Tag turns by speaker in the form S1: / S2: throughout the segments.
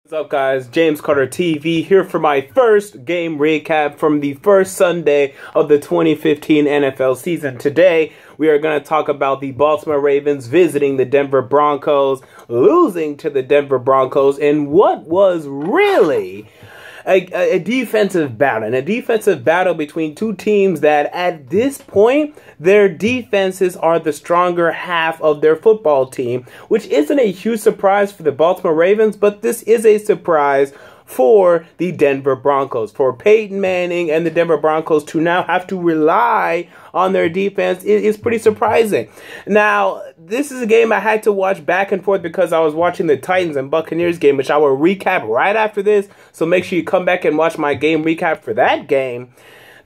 S1: What's up, guys? James Carter TV here for my first game recap from the first Sunday of the 2015 NFL season. Today, we are going to talk about the Baltimore Ravens visiting the Denver Broncos, losing to the Denver Broncos in what was really a defensive battle, and a defensive battle between two teams that at this point, their defenses are the stronger half of their football team, which isn't a huge surprise for the Baltimore Ravens, but this is a surprise for the Denver Broncos. For Peyton Manning and the Denver Broncos to now have to rely on their defense is pretty surprising. Now, this is a game I had to watch back and forth because I was watching the Titans and Buccaneers game, which I will recap right after this. So make sure you come back and watch my game recap for that game.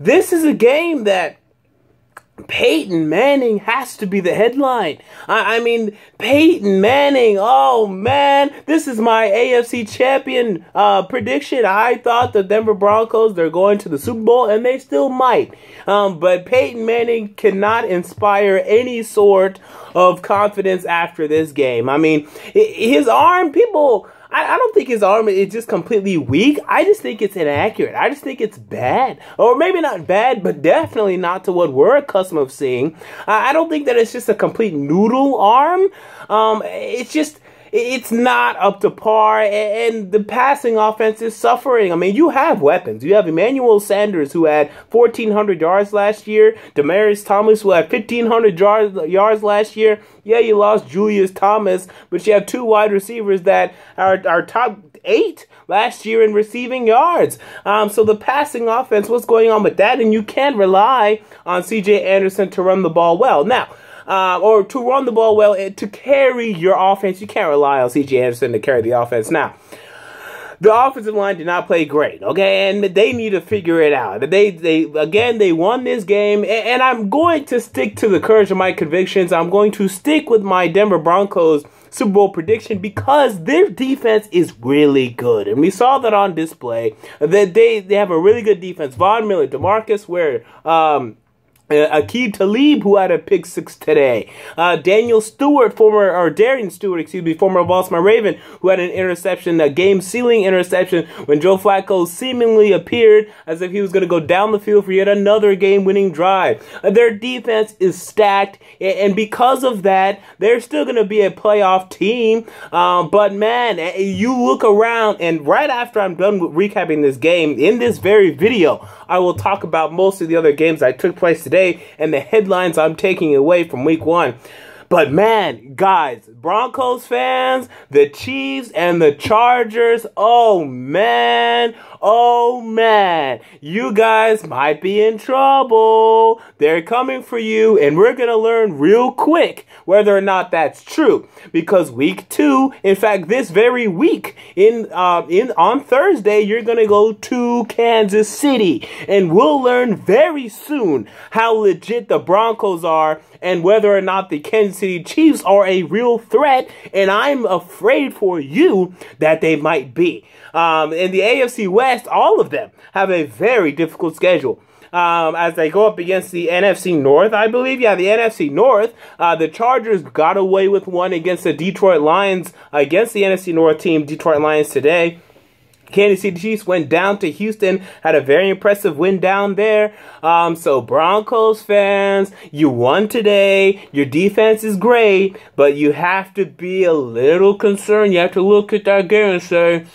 S1: This is a game that Peyton Manning has to be the headline. I mean, Peyton Manning, oh man, this is my AFC champion prediction. I thought the Denver Broncos, they're going to the Super Bowl, and they still might. But Peyton Manning cannot inspire any sort of confidence after this game. I mean, his arm, I don't think his arm is just completely weak. I just think it's inaccurate. I just think it's bad. Or maybe not bad, but definitely not to what we're accustomed of seeing. I don't think that it's just a complete noodle arm. It's not up to par, and the passing offense is suffering. I mean, you have weapons. You have Emmanuel Sanders, who had 1,400 yards last year. Demaryius Thomas, who had 1,500 yards last year. Yeah, you lost Julius Thomas, but you have two wide receivers that are top 8 last year in receiving yards. So the passing offense, what's going on with that? And you can't rely on C.J. Anderson to run the ball well. Now, or to run the ball well, to carry your offense. You can't rely on C.J. Anderson to carry the offense. Now, the offensive line did not play great, okay, and they need to figure it out. They won this game, and I'm going to stick to the courage of my convictions. I'm going to stick with my Denver Broncos Super Bowl prediction because their defense is really good, and we saw that on display. That they have a really good defense. Von Miller, DeMarcus Ware, Aqib Talib, who had a pick 6 today. Darian Stewart, former Baltimore Raven, who had an interception, a game-sealing interception when Joe Flacco seemingly appeared as if he was going to go down the field for yet another game-winning drive. Their defense is stacked, and because of that, they're still going to be a playoff team. But man, you look around, and right after I'm done with recapping this game, in this very video, I will talk about most of the other games that took place today and the headlines I'm taking away from week 1. But man, guys, Broncos fans, the Chiefs and the Chargers, oh man, you guys might be in trouble. They're coming for you, and we're going to learn real quick whether or not that's true. Because week 2, in fact, this very week, on Thursday, you're going to go to Kansas City, and we'll learn very soon how legit the Broncos are and whether or not the Kansas City Chiefs are a real threat, and I'm afraid for you that they might be. In the AFC West, all of them have a very difficult schedule. As they go up against the NFC North, I believe. Yeah, the NFC North. The Chargers got away with one against the Detroit Lions, against the NFC North team, Detroit Lions today. Kansas City Chiefs went down to Houston, had a very impressive win down there. So Broncos fans, you won today. Your defense is great, but you have to be a little concerned. You have to look at that game and say,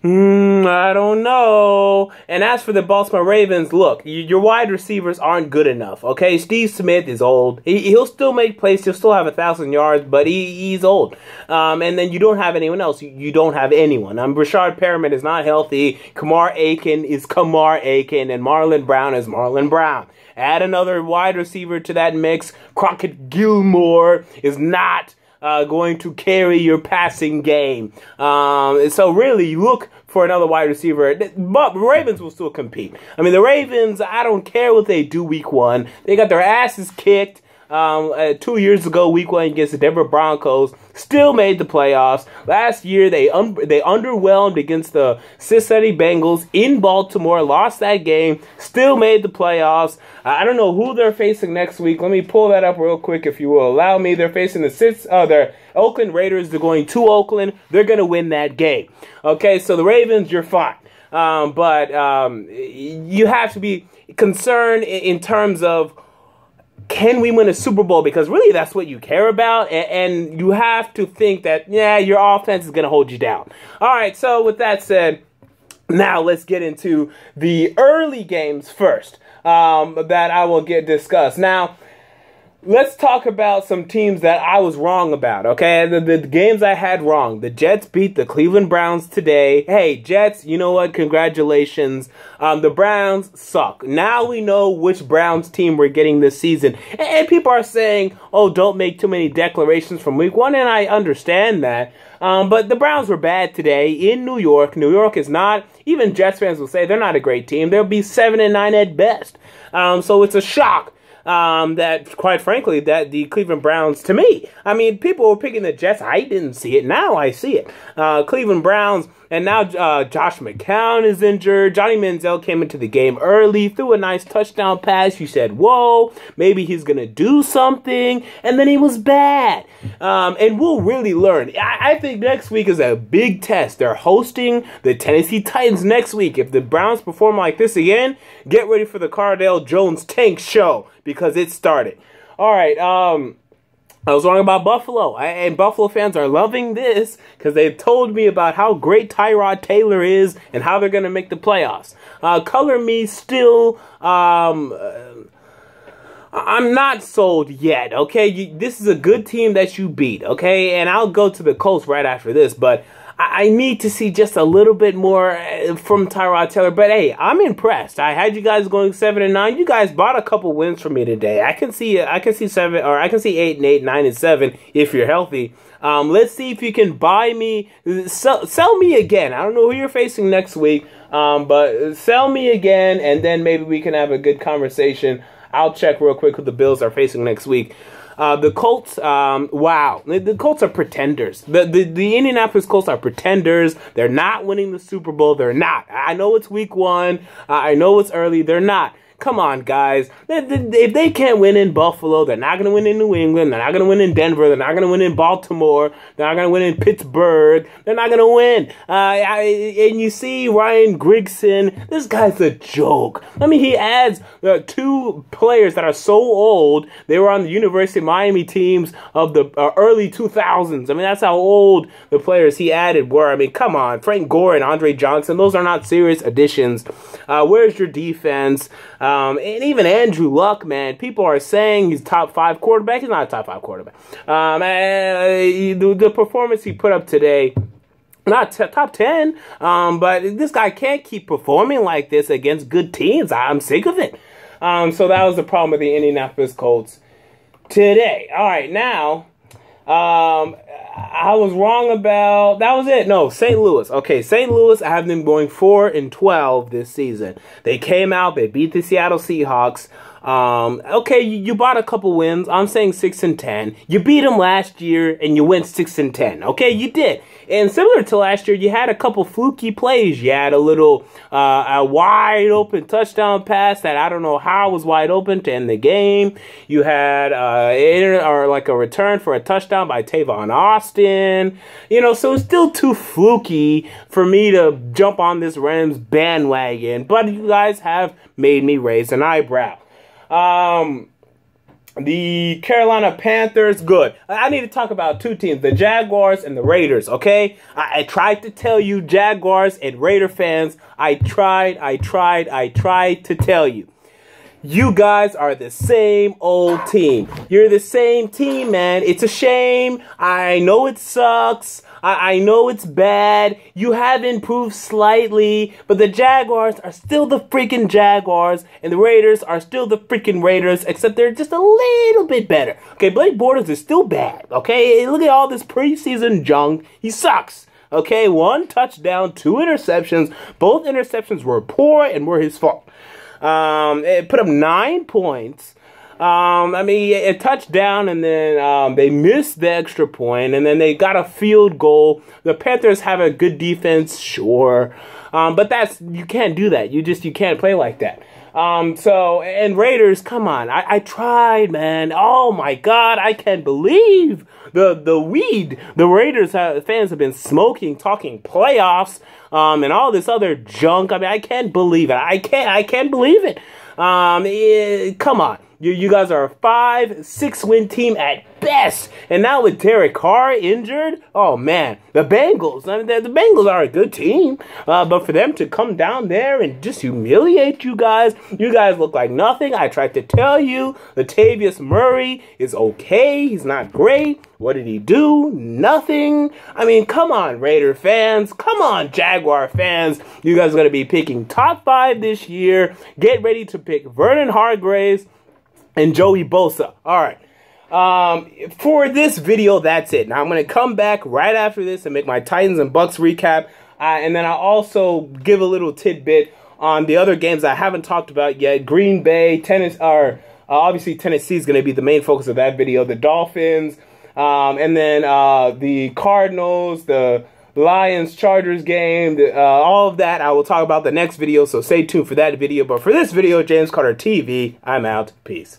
S1: I don't know. And as for the Baltimore Ravens, look, your wide receivers aren't good enough, okay? Steve Smith is old. He'll still make plays. He'll still have 1,000 yards, but he's old. And then you don't have anyone else. You don't have anyone. Rashard Perriman is not healthy. Kamar Aiken is Kamar Aiken, and Marlon Brown is Marlon Brown. Add another wide receiver to that mix. Crockett Gilmore is not going to carry your passing game. So really, look for another wide receiver. But the Ravens will still compete. I mean, the Ravens, I don't care what they do week 1. They got their asses kicked. 2 years ago, week 1 against the Denver Broncos, still made the playoffs. Last year, they underwhelmed against the Cincinnati Bengals in Baltimore, lost that game, still made the playoffs. I don't know who they're facing next week. Let me pull that up real quick, if you will allow me. They're facing the Oakland Raiders. They're going to Oakland. They're going to win that game. Okay, so the Ravens, you're fine. But you have to be concerned in terms of, can we win a Super Bowl? Because really that's what you care about. And you have to think that, yeah, your offense is going to hold you down. All right, so with that said, now let's get into the early games first that I will discuss. Now, let's talk about some teams that I was wrong about, okay? The games I had wrong. The Jets beat the Cleveland Browns today. Hey, Jets, you know what? Congratulations. The Browns suck. Now we know which Browns team we're getting this season. And people are saying, oh, don't make too many declarations from week 1, and I understand that. But the Browns were bad today in New York. New York is not, even Jets fans will say, they're not a great team. They'll be 7-9 at best. So it's a shock. That, quite frankly, that the Cleveland Browns, to me, I mean, people were picking the Jets. I didn't see it. Now I see it. Cleveland Browns, and now Josh McCown is injured. Johnny Manziel came into the game early, threw a nice touchdown pass. You said, whoa, maybe he's going to do something. And then he was bad. And we'll really learn. I think next week is a big test. They're hosting the Tennessee Titans next week. If the Browns perform like this again, get ready for the Cardale Jones tank show, because it started. All right, I was wrong about Buffalo, and Buffalo fans are loving this because they've told me about how great Tyrod Taylor is and how they're going to make the playoffs. Color me still, I'm not sold yet, okay? This is a good team that you beat, okay? And I'll go to the Colts right after this, but I need to see just a little bit more from Tyrod Taylor. But hey, I'm impressed. I had you guys going 7-9. You guys bought a couple wins for me today. I can see 7, or I can see 8-8, 9-7 if you're healthy. Let's see if you can buy me, sell me again. I don't know who you're facing next week, but sell me again, and then maybe we can have a good conversation. I'll check real quick who the Bills are facing next week. The Colts, wow. The Colts are pretenders. The Indianapolis Colts are pretenders. They're not winning the Super Bowl. They're not. I know it's week 1. I know it's early. They're not. Come on, guys. If they can't win in Buffalo, they're not going to win in New England. They're not going to win in Denver. They're not going to win in Baltimore. They're not going to win in Pittsburgh. They're not going to win. And you see Ryan Grigson. This guy's a joke. I mean, he adds 2 players that are so old. They were on the University of Miami teams of the early 2000s. I mean, that's how old the players he added were. I mean, come on. Frank Gore and Andre Johnson. Those are not serious additions. Where's your defense? And even Andrew Luck, man, people are saying he's top 5 quarterback. He's not a top 5 quarterback. The performance he put up today, not top 10, but this guy can't keep performing like this against good teams. I'm sick of it. So that was the problem with the Indianapolis Colts today. All right, now, I was wrong about, that was it. No, St. Louis. Okay, St. Louis, I have them going 4-12 this season. They came out, they beat the Seattle Seahawks. Okay, you bought a couple wins. I'm saying 6-10. You beat them last year and you went 6-10. Okay, you did. And similar to last year, you had a couple fluky plays. You had a little a wide open touchdown pass that I don't know how was wide open to end the game. You had a return for a touchdown by Tavon Austin. You know, so it's still too fluky for me to jump on this Rams bandwagon. But you guys have made me raise an eyebrow. The Carolina Panthers, good. I need to talk about 2 teams, the Jaguars and the Raiders, okay? I tried to tell you, Jaguars and Raider fans, I tried to tell you. You guys are the same old team. You're the same team, man. It's a shame. I know it sucks. I know it's bad. You have improved slightly, but the Jaguars are still the freaking Jaguars, and the Raiders are still the freaking Raiders, except they're just a little bit better. Okay, Blake Bortles is still bad, okay? Look at all this preseason junk. He sucks. Okay, 1 touchdown, 2 interceptions. Both interceptions were poor and were his fault. It put up 9 points. I mean, a touchdown, and then they missed the extra point, and then they got a field goal. The Panthers have a good defense, sure, but you can't do that. You can't play like that. And Raiders, come on. I tried, man. Oh my God, I can't believe the weed the Raiders fans have been smoking, talking playoffs, and all this other junk. I mean, I can't believe it. I can't believe it. Come on. You guys are a 5-6 win team at best. And now with Derek Carr injured, oh man, the Bengals. I mean, the Bengals are a good team. But for them to come down there and just humiliate you guys look like nothing. I tried to tell you, Latavius Murray is okay. He's not great. What did he do? Nothing. I mean, come on, Raider fans. Come on, Jaguar fans. You guys are going to be picking top 5 this year. Get ready to pick Vernon Hargreaves and Joey Bosa. All right. For this video, that's it. Now, I'm going to come back right after this and make my Titans and Bucks recap. And then I'll also give a little tidbit on the other games I haven't talked about yet. Green Bay, obviously Tennessee is going to be the main focus of that video. The Dolphins, and then the Cardinals, the Lions-Chargers game, all of that I will talk about the next video, so stay tuned for that video. But for this video, James Carter TV, I'm out. Peace.